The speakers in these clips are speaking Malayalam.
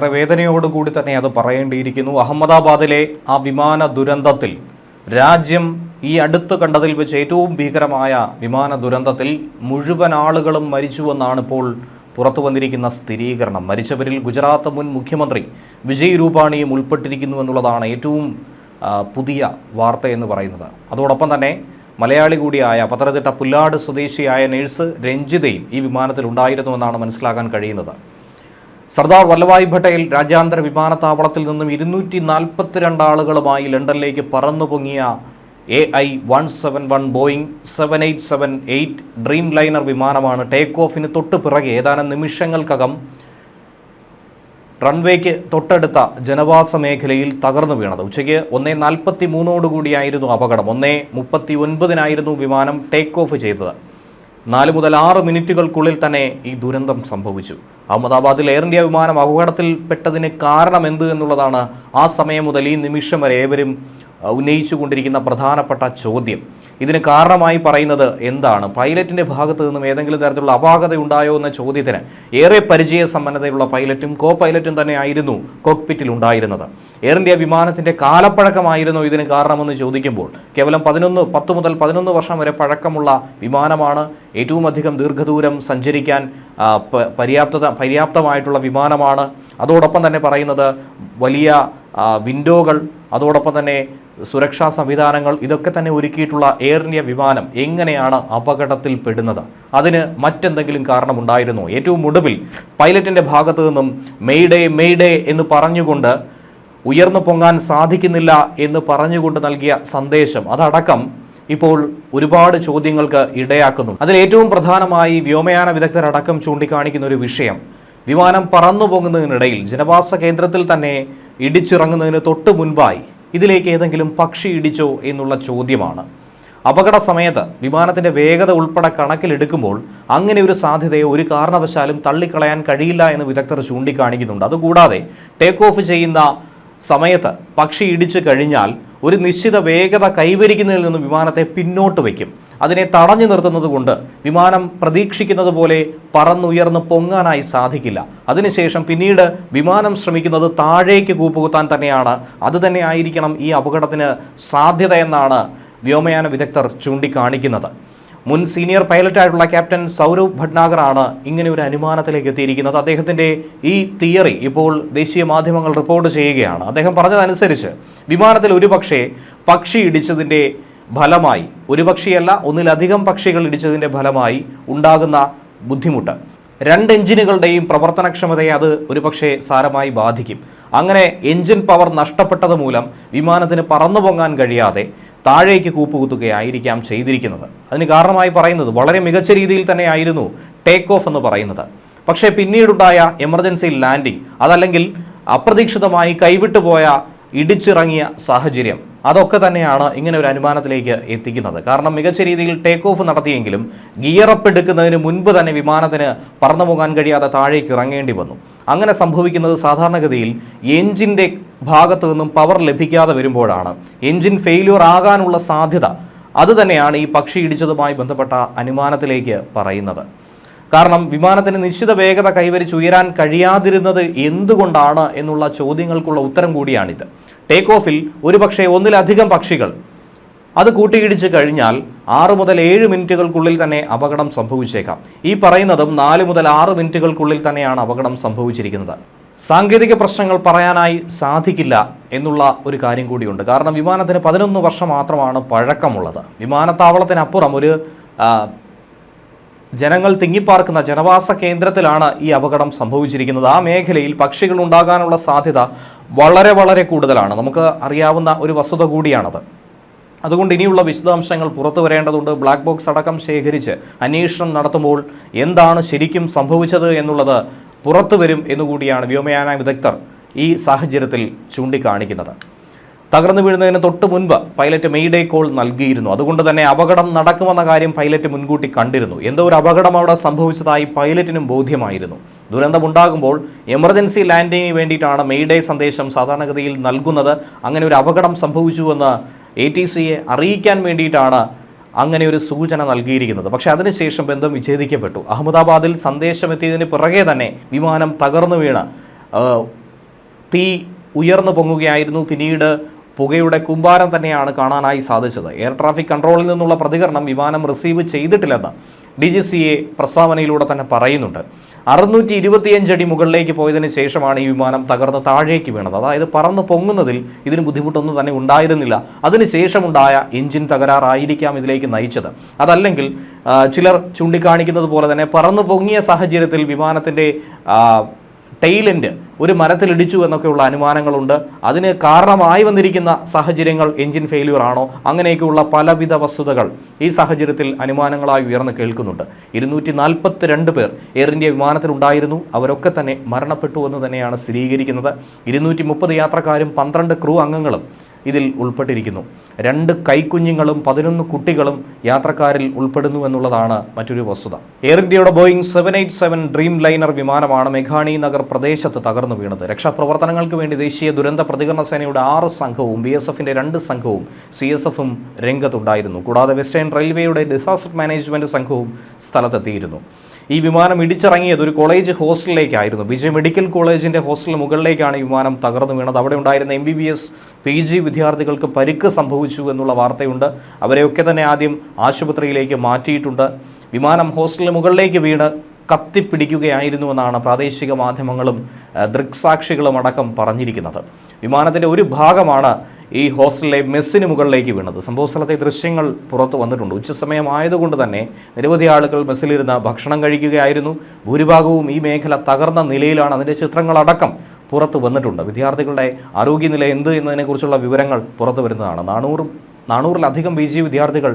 ഏറെ വേദനയോടുകൂടി തന്നെ അത് പറയേണ്ടിയിരിക്കുന്നു. അഹമ്മദാബാദിലെ ആ വിമാന ദുരന്തത്തിൽ രാജ്യം ഈ അടുത്ത് കണ്ടതിൽ വെച്ച് ഏറ്റവും ഭീകരമായ വിമാന ദുരന്തത്തിൽ മുഴുവൻ ആളുകളും മരിച്ചുവെന്നാണ് ഇപ്പോൾ പുറത്തു വന്നിരിക്കുന്ന സ്ഥിരീകരണം. മരിച്ചവരിൽ ഗുജറാത്ത് മുൻ മുഖ്യമന്ത്രി വിജയ് രൂപാണിയും ഉൾപ്പെട്ടിരിക്കുന്നു എന്നുള്ളതാണ് ഏറ്റവും പുതിയ വാർത്ത എന്ന് പറയുന്നത്. അതോടൊപ്പം തന്നെ മലയാളി കൂടിയായ പത്തനംതിട്ട പുല്ലാട് സ്വദേശിയായ നഴ്സ് രഞ്ജിതയും ഈ വിമാനത്തിൽ ഉണ്ടായിരുന്നുവെന്നാണ് മനസ്സിലാക്കാൻ കഴിയുന്നത്. സർദാർ വല്ലഭായ് പട്ടേൽ രാജ്യാന്തര വിമാനത്താവളത്തിൽ നിന്നും 242 ആളുകളുമായി ലണ്ടനിലേക്ക് പറന്നു പൊങ്ങിയ AI-171 ബോയിങ് 7878 ഡ്രീം ലൈനർ വിമാനമാണ് ടേക്ക് ഓഫിന് തൊട്ട് പിറകെ ഏതാനും നിമിഷങ്ങൾക്കകം റൺവേക്ക് തൊട്ടടുത്ത ജനവാസ മേഖലയിൽ തകർന്നു വീണത്. ഉച്ചയ്ക്ക് 1:43 അപകടം. 1:39 വിമാനം ടേക്ക് ഓഫ് ചെയ്തത്. 4 മുതൽ 6 മിനിറ്റുകൾക്കുള്ളിൽ തന്നെ ഈ ദുരന്തം സംഭവിച്ചു. അഹമ്മദാബാദിൽ എയർ ഇന്ത്യ വിമാനം അപകടത്തിൽപ്പെട്ടതിന് കാരണം എന്ത് എന്നുള്ളതാണ് ആ സമയം മുതൽ ഈ നിമിഷം വരെ ഏവരും ഉന്നയിച്ചുകൊണ്ടിരിക്കുന്ന പ്രധാനപ്പെട്ട ചോദ്യം. ഇതിന് കാരണമായി പറയുന്നത് എന്താണ്? പൈലറ്റിൻ്റെ ഭാഗത്ത് നിന്നും ഏതെങ്കിലും തരത്തിലുള്ള അപാകത ഉണ്ടായോ എന്ന ചോദ്യത്തിന് ഏറെ പരിചയസമ്പന്നതയുള്ള പൈലറ്റും കോ പൈലറ്റും തന്നെയായിരുന്നു കോക്പിറ്റിൽ ഉണ്ടായിരുന്നത്. എയർ ഇന്ത്യ വിമാനത്തിൻ്റെ കാലപ്പഴക്കമായിരുന്നു ഇതിന് കാരണമെന്ന് ചോദിക്കുമ്പോൾ കേവലം 10 മുതൽ 11 വർഷം വരെ പഴക്കമുള്ള വിമാനമാണ്. ഏറ്റവും അധികം ദീർഘദൂരം സഞ്ചരിക്കാൻ പര്യാപ്തമായിട്ടുള്ള വിമാനമാണ്. അതോടൊപ്പം തന്നെ പറയുന്നത് വലിയ വിൻഡോകൾ, അതോടൊപ്പം തന്നെ സുരക്ഷാ സംവിധാനങ്ങൾ, ഇതൊക്കെ തന്നെ ഒരുക്കിയിട്ടുള്ള എയർ ഇന്ത്യ വിമാനം എങ്ങനെയാണ് അപകടത്തിൽ പെടുന്നത്? അതിന് മറ്റെന്തെങ്കിലും കാരണമുണ്ടായിരുന്നോ? ഏറ്റവും ഒടുവിൽ പൈലറ്റിൻ്റെ ഭാഗത്തു നിന്നും മെയ്ഡേ എന്ന് പറഞ്ഞുകൊണ്ട് ഉയർന്നു പൊങ്ങാൻ സാധിക്കുന്നില്ല എന്ന് പറഞ്ഞുകൊണ്ട് നൽകിയ സന്ദേശം അതടക്കം ഇപ്പോൾ ഒരുപാട് ചോദ്യങ്ങൾക്ക് ഇടയാക്കുന്നു. അതിൽ ഏറ്റവും പ്രധാനമായി വ്യോമയാന വിദഗ്ധരടക്കം ചൂണ്ടിക്കാണിക്കുന്ന ഒരു വിഷയം, വിമാനം പറന്നു പോകുന്നതിനിടയിൽ ജനവാസ കേന്ദ്രത്തിൽ തന്നെ ഇടിച്ചിറങ്ങുന്നതിന് തൊട്ട് മുൻപായി ഇതിലേക്ക് ഏതെങ്കിലും പക്ഷി ഇടിച്ചോ എന്നുള്ള ചോദ്യമാണ്. അപകട സമയത്ത് വിമാനത്തിൻ്റെ വേഗത ഉൾപ്പെടെ കണക്കിലെടുക്കുമ്പോൾ അങ്ങനെ ഒരു സാധ്യതയെ ഒരു കാരണവശാലും തള്ളിക്കളയാൻ കഴിയില്ല എന്ന് വിദഗ്ധർ ചൂണ്ടിക്കാണിക്കുന്നുണ്ട്. അതുകൂടാതെ ടേക്ക് ഓഫ് ചെയ്യുന്ന സമയത്ത് പക്ഷി ഇടിച്ചു കഴിഞ്ഞാൽ ഒരു നിശ്ചിത വേഗത കൈവരിക്കുന്നതിൽ നിന്ന് വിമാനത്തെ പിന്നോട്ട് വയ്ക്കും. അതിനെ തടഞ്ഞു നിർത്തുന്നത് കൊണ്ട് വിമാനം പ്രതീക്ഷിക്കുന്നത് പോലെ പറന്നുയർന്ന് പൊങ്ങാനായി സാധിക്കില്ല. അതിനുശേഷം പിന്നീട് വിമാനം ശ്രമിക്കുന്നത് താഴേക്ക് കൂപ്പുകുത്താൻ തന്നെയാണ്. അതുതന്നെ ആയിരിക്കണം ഈ അപകടത്തിന് സാധ്യത എന്നാണ് വ്യോമയാന വിദഗ്ധർ ചൂണ്ടിക്കാണിക്കുന്നത്. മുൻ സീനിയർ പൈലറ്റായിട്ടുള്ള ക്യാപ്റ്റൻ സൗരവ് ഭട്നാഗറാണ് ഇങ്ങനെ ഒരു അനുമാനത്തിലേക്ക് എത്തിയിരിക്കുന്നത്. അദ്ദേഹത്തിൻ്റെ ഈ തിയറി ഇപ്പോൾ ദേശീയ മാധ്യമങ്ങൾ റിപ്പോർട്ട് ചെയ്യുകയാണ്. അദ്ദേഹം പറഞ്ഞതനുസരിച്ച് വിമാനത്തിൽ ഒരുപക്ഷെ പക്ഷി ഇടിച്ചതിൻ്റെ ഫലമായി, ഒരു പക്ഷിയല്ല ഒന്നിലധികം പക്ഷികൾ ഇടിച്ചതിൻ്റെ ഫലമായി ഉണ്ടാകുന്ന ബുദ്ധിമുട്ട് 2 എഞ്ചിനുകളുടെയും പ്രവർത്തനക്ഷമതയെ അത് ഒരുപക്ഷെ സാരമായി ബാധിക്കും. അങ്ങനെ എഞ്ചിൻ പവർ നഷ്ടപ്പെട്ടത് മൂലം വിമാനത്തിന് പറന്നു പൊങ്ങാൻ കഴിയാതെ താഴേക്ക് കൂപ്പുകുത്തുകയായിരിക്കാം ചെയ്തിരിക്കുന്നത്. അതിന് കാരണമായി പറയുന്നത് വളരെ മികച്ച രീതിയിൽ തന്നെയായിരുന്നു ടേക്ക് ഓഫ് എന്ന് പറയുന്നത്. പക്ഷേ പിന്നീടുണ്ടായ എമർജൻസി ലാൻഡിംഗ്, അതല്ലെങ്കിൽ അപ്രതീക്ഷിതമായി കൈവിട്ടുപോയ ഇടിച്ചിറങ്ങിയ സാഹചര്യം, അതൊക്കെ തന്നെയാണ് ഇങ്ങനെ ഒരു അനുമാനത്തിലേക്ക് എത്തിക്കുന്നത്. കാരണം മികച്ച രീതിയിൽ ടേക്ക് ഓഫ് നടത്തിയെങ്കിലും ഗിയറപ്പ് എടുക്കുന്നതിന് മുൻപ് തന്നെ വിമാനത്തിന് പറന്നു പോകാൻ കഴിയാതെ താഴേക്ക് ഇറങ്ങേണ്ടി വന്നു. അങ്ങനെ സംഭവിക്കുന്നത് സാധാരണഗതിയിൽ എഞ്ചിൻ്റെ ഭാഗത്തു നിന്നും പവർ ലഭിക്കാതെ വരുമ്പോഴാണ്. എഞ്ചിൻ ഫെയില്യൂർ ആകാനുള്ള സാധ്യത അതുതന്നെയാണ് ഈ പക്ഷി ഇടിച്ചതുമായി ബന്ധപ്പെട്ട അനുമാനത്തിലേക്ക് പറയുന്നത്. കാരണം വിമാനത്തിന് നിശ്ചിത വേഗത കൈവരിച്ച് ഉയരാൻ കഴിയാതിരുന്നത് എന്തുകൊണ്ടാണ് എന്നുള്ള ചോദ്യങ്ങൾക്കുള്ള ഉത്തരം കൂടിയാണിത്. ടേക്ക് ഓഫിൽ ഒരുപക്ഷെ ഒന്നിലധികം പക്ഷികൾ അത് കൂട്ടിയിടിച്ച് കഴിഞ്ഞാൽ 6 മുതൽ 7 മിനിറ്റുകൾക്കുള്ളിൽ തന്നെ അപകടം സംഭവിച്ചേക്കാം. ഈ പറയുന്നതും 4 മുതൽ 6 മിനിറ്റുകൾക്കുള്ളിൽ തന്നെയാണ് അപകടം സംഭവിച്ചിരിക്കുന്നത്. സാങ്കേതിക പ്രശ്നങ്ങൾ പറയാനായി സാധിക്കില്ല എന്നുള്ള ഒരു കാര്യം കൂടിയുണ്ട്. കാരണം വിമാനത്തിന് 11 വർഷം മാത്രമാണ് പഴക്കമുള്ളത്. വിമാനത്താവളത്തിനപ്പുറം ഒരു ജനങ്ങൾ തിങ്ങിപ്പാർക്കുന്ന ജനവാസ കേന്ദ്രത്തിലാണ് ഈ അപകടം സംഭവിച്ചിരിക്കുന്നത്. ആ മേഖലയിൽ പക്ഷികൾ ഉണ്ടാകാനുള്ള സാധ്യത വളരെ കൂടുതലാണ്. നമുക്ക് അറിയാവുന്ന ഒരു വസ്തുത കൂടിയാണത്. അതുകൊണ്ട് ഇനിയുള്ള വിശദാംശങ്ങൾ പുറത്തു വരേണ്ടതുണ്ട്. ബ്ലാക്ക് ബോക്സ് അടക്കം ശേഖരിച്ച് അന്വേഷണം നടത്തുമ്പോൾ എന്താണ് ശരിക്കും സംഭവിച്ചത് എന്നുള്ളത് പുറത്തു വരും എന്നുകൂടിയാണ് വ്യോമയാന വിദഗ്ധർ ഈ സാഹചര്യത്തിൽ ചൂണ്ടിക്കാണിക്കുന്നത്. തകർന്നു വീഴുന്നതിന് തൊട്ട് മുൻപ് പൈലറ്റ് മെയ്ഡേ കോൾ നൽകിയിരുന്നു. അതുകൊണ്ട് തന്നെ അപകടം നടക്കുമെന്ന കാര്യം പൈലറ്റ് മുൻകൂട്ടി കണ്ടിരുന്നു. എന്തോ ഒരു അപകടം അവിടെ സംഭവിച്ചതായി പൈലറ്റിനും ബോധ്യമായിരുന്നു. ദുരന്തമുണ്ടാകുമ്പോൾ എമർജൻസി ലാൻഡിങ്ങിന് വേണ്ടിയിട്ടാണ് മെയ്ഡേ സന്ദേശം സാധാരണഗതിയിൽ നൽകുന്നത്. അങ്ങനെ ഒരു അപകടം സംഭവിച്ചുവെന്ന് ATCയെ അറിയിക്കാൻ വേണ്ടിയിട്ടാണ് അങ്ങനെ ഒരു സൂചന നൽകിയിരിക്കുന്നത്. പക്ഷേ അതിനുശേഷം ബന്ധം വിച്ഛേദിക്കപ്പെട്ടു. അഹമ്മദാബാദിൽ സന്ദേശം എത്തിയതിന് പിറകെ തന്നെ വിമാനം തകർന്നു വീണ് തീ ഉയർന്നു പൊങ്ങുകയായിരുന്നു. പിന്നീട് പുകയുടെ കൂമ്പാരം തന്നെയാണ് കാണാനായി സാധിച്ചത്. എയർ ട്രാഫിക് കൺട്രോളിൽ നിന്നുള്ള പ്രതികരണം വിമാനം റിസീവ് ചെയ്തിട്ടില്ലെന്ന് DGCA പ്രസ്താവനയിലൂടെ തന്നെ പറയുന്നുണ്ട്. 625 അടി മുകളിലേക്ക് പോയതിനു ശേഷമാണ് ഈ വിമാനം തകർന്ന് താഴേക്ക് വീണത്. അതായത് പറന്ന് പൊങ്ങുന്നതിൽ ഇതിന് ബുദ്ധിമുട്ടൊന്നും തന്നെ ഉണ്ടായിരുന്നില്ല. അതിനുശേഷമുണ്ടായ എഞ്ചിൻ തകരാറായിരിക്കാം ഇതിലേക്ക് നയിച്ചത്. അതല്ലെങ്കിൽ ചിലർ ചൂണ്ടിക്കാണിക്കുന്നത് പോലെ തന്നെ പറന്ന് പൊങ്ങിയ സാഹചര്യത്തിൽ വിമാനത്തിൻ്റെ ടെയിലെൻഡ് ഒരു മരത്തിലിടിച്ചു എന്നൊക്കെയുള്ള അനുമാനങ്ങളുണ്ട്. അതിന് കാരണമായി വന്നിരിക്കുന്ന സാഹചര്യങ്ങൾ എഞ്ചിൻ ഫെയില്യൂർ ആണോ, അങ്ങനെയൊക്കെയുള്ള പലവിധ വസ്തുതകൾ ഈ സാഹചര്യത്തിൽ അനുമാനങ്ങളായി ഉയർന്നു കേൾക്കുന്നുണ്ട്. 242 പേർ എയർ ഇന്ത്യ വിമാനത്തിലുണ്ടായിരുന്നു. അവരൊക്കെ തന്നെ മരണപ്പെട്ടു എന്ന് തന്നെയാണ് സ്ഥിരീകരിക്കുന്നത്. 230 യാത്രക്കാരും 12 ക്രൂ അംഗങ്ങളും ഇതിൽ ഉൾപ്പെട്ടിരിക്കുന്നു. 2 കൈക്കുഞ്ഞുങ്ങളും 11 കുട്ടികളും യാത്രക്കാരിൽ ഉൾപ്പെടുന്നു എന്നുള്ളതാണ് മറ്റൊരു വസ്തുത. എയർ ഇന്ത്യയുടെ ബോയിങ് 787 ഡ്രീം ലൈനർ വിമാനമാണ് മെഘാണി നഗർ പ്രദേശത്ത് തകർന്നു വീണത്. രക്ഷാപ്രവർത്തനങ്ങൾക്ക് വേണ്ടി ദേശീയ ദുരന്ത പ്രതികരണ സേനയുടെ 6 സംഘവും BSFിന്റെ 2 സംഘവും CSFും രംഗത്തുണ്ടായിരുന്നു. കൂടാതെ വെസ്റ്റേൺ റെയിൽവേയുടെ ഡിസാസ്റ്റർ മാനേജ്മെന്റ് സംഘവും സ്ഥലത്തെത്തിയിരുന്നു. ഈ വിമാനം ഇടിച്ചിറങ്ങിയത് ഒരു കോളേജ് ഹോസ്റ്റലിലേക്കായിരുന്നു. വിജയ് മെഡിക്കൽ കോളേജിൻ്റെ ഹോസ്റ്റലിന് മുകളിലേക്കാണ് ഈ വിമാനം തകർന്നു വീണത്. അവിടെ ഉണ്ടായിരുന്ന MBBS PG വിദ്യാർത്ഥികൾക്ക് പരിക്ക് സംഭവിച്ചു എന്നുള്ള വാർത്തയുണ്ട്. അവരെയൊക്കെ തന്നെ ആദ്യം ആശുപത്രിയിലേക്ക് മാറ്റിയിട്ടുണ്ട്. വിമാനം ഹോസ്റ്റലിന് മുകളിലേക്ക് വീണ് കത്തിപ്പിടിക്കുകയായിരുന്നുവെന്നാണ് പ്രാദേശിക മാധ്യമങ്ങളും ദൃക്സാക്ഷികളും അടക്കം പറഞ്ഞിരിക്കുന്നത്. വിമാനത്തിൻ്റെ ഒരു ഭാഗമാണ് ഈ ഹോസ്റ്റലിലെ മെസ്സിന് മുകളിലേക്ക് വീണത്. സംഭവസ്ഥലത്തെ ദൃശ്യങ്ങൾ പുറത്തു വന്നിട്ടുണ്ട്. ഉച്ചസമയമായതുകൊണ്ട് തന്നെ നിരവധി ആളുകൾ മെസ്സിലിരുന്ന് ഭക്ഷണം കഴിക്കുകയായിരുന്നു. ഭൂരിഭാഗവും ഈ മേഖല തകർന്ന നിലയിലാണ്. അതിൻ്റെ ചിത്രങ്ങളടക്കം പുറത്തു വന്നിട്ടുണ്ട്. വിദ്യാർത്ഥികളുടെ ആരോഗ്യനില എന്ത് എന്നതിനെക്കുറിച്ചുള്ള വിവരങ്ങൾ പുറത്തു വരുന്നതാണ്. 400-ലധികം PG വിദ്യാർത്ഥികൾ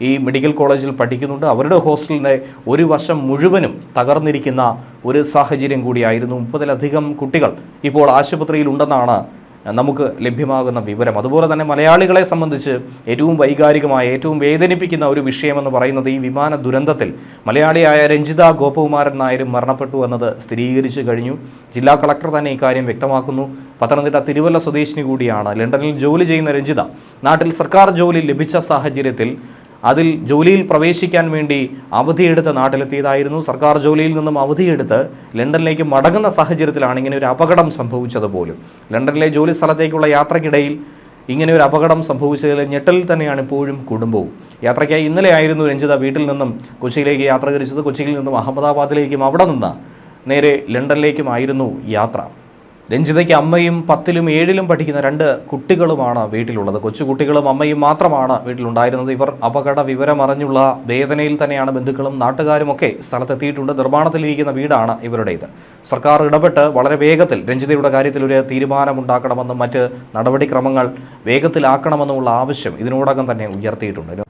ഈ മെഡിക്കൽ കോളേജിൽ പഠിക്കുന്നുണ്ട്. അവരുടെ ഹോസ്റ്റലിൻ്റെ ഒരു വശം മുഴുവനും തകർന്നിരിക്കുന്ന ഒരു സാഹചര്യം കൂടിയായിരുന്നു. 30-ലധികം കുട്ടികൾ ഇപ്പോൾ ആശുപത്രിയിലുണ്ടെന്നാണ് നമുക്ക് ലഭ്യമാകുന്ന വിവരം. അതുപോലെ തന്നെ മലയാളികളെ സംബന്ധിച്ച് ഏറ്റവും വൈകാരികമായ, ഏറ്റവും വേദനിപ്പിക്കുന്ന ഒരു വിഷയമെന്ന് പറയുന്നത് ഈ വിമാന ദുരന്തത്തിൽ മലയാളിയായ രഞ്ജിത ഗോപകുമാരൻ നായരും മരണപ്പെട്ടു എന്നത് സ്ഥിരീകരിച്ചു കഴിഞ്ഞു. ജില്ലാ കളക്ടർ തന്നെ ഇക്കാര്യം വ്യക്തമാക്കുന്നു. പത്തനംതിട്ട തിരുവല്ല സ്വദേശിനി കൂടിയാണ്. ലണ്ടനിൽ ജോലി ചെയ്യുന്ന രഞ്ജിത നാട്ടിൽ സർക്കാർ ജോലി ലഭിച്ച സാഹചര്യത്തിൽ അതിൽ ജോലിയിൽ പ്രവേശിക്കാൻ വേണ്ടി അവധിയെടുത്ത് നാട്ടിലെത്തിയതായിരുന്നു. സർക്കാർ ജോലിയിൽ നിന്നും അവധിയെടുത്ത് ലണ്ടനിലേക്ക് മടങ്ങുന്ന സാഹചര്യത്തിലാണ് ഇങ്ങനെ ഒരു അപകടം സംഭവിച്ചത് പോലും. ലണ്ടനിലെ ജോലി സ്ഥലത്തേക്കുള്ള യാത്രക്കിടയിൽ ഇങ്ങനെ ഒരു അപകടം സംഭവിച്ചതിൽ ഞെട്ടലിൽ തന്നെയാണ് ഇപ്പോഴും കുടുംബവും. യാത്രയ്ക്കായി ഇന്നലെയായിരുന്നു രഞ്ജിത വീട്ടിൽ നിന്നും കൊച്ചിയിലേക്ക് യാത്ര തിരിച്ചത്. കൊച്ചിയിൽ നിന്നും അഹമ്മദാബാദിലേക്കും അവിടെ നിന്ന് നേരെ ലണ്ടനിലേക്കുമായിരുന്നു യാത്ര. രഞ്ജിതയ്ക്ക് അമ്മയും 10ലും 7ലും പഠിക്കുന്ന 2 കുട്ടികളുമാണ് വീട്ടിലുള്ളത്. കൊച്ചുകുട്ടികളും അമ്മയും മാത്രമാണ് വീട്ടിലുണ്ടായിരുന്നത്. ഇവർ അപകട വിവരമറിഞ്ഞുള്ള വേദനയിൽ തന്നെയാണ് ബന്ധുക്കളും നാട്ടുകാരുമൊക്കെ സ്ഥലത്തെത്തിയിട്ടുണ്ട്. നിർമ്മാണത്തിലിരിക്കുന്ന വീടാണ് ഇവരുടേത്. സർക്കാർ ഇടപെട്ട് വളരെ വേഗത്തിൽ രഞ്ജിതയുടെ കാര്യത്തിൽ ഒരു തീരുമാനമുണ്ടാക്കണമെന്നും മറ്റ് നടപടിക്രമങ്ങൾ വേഗത്തിലാക്കണമെന്നുമുള്ള ആവശ്യം ഇതിനോടകം തന്നെ ഉയർത്തിയിട്ടുണ്ട്.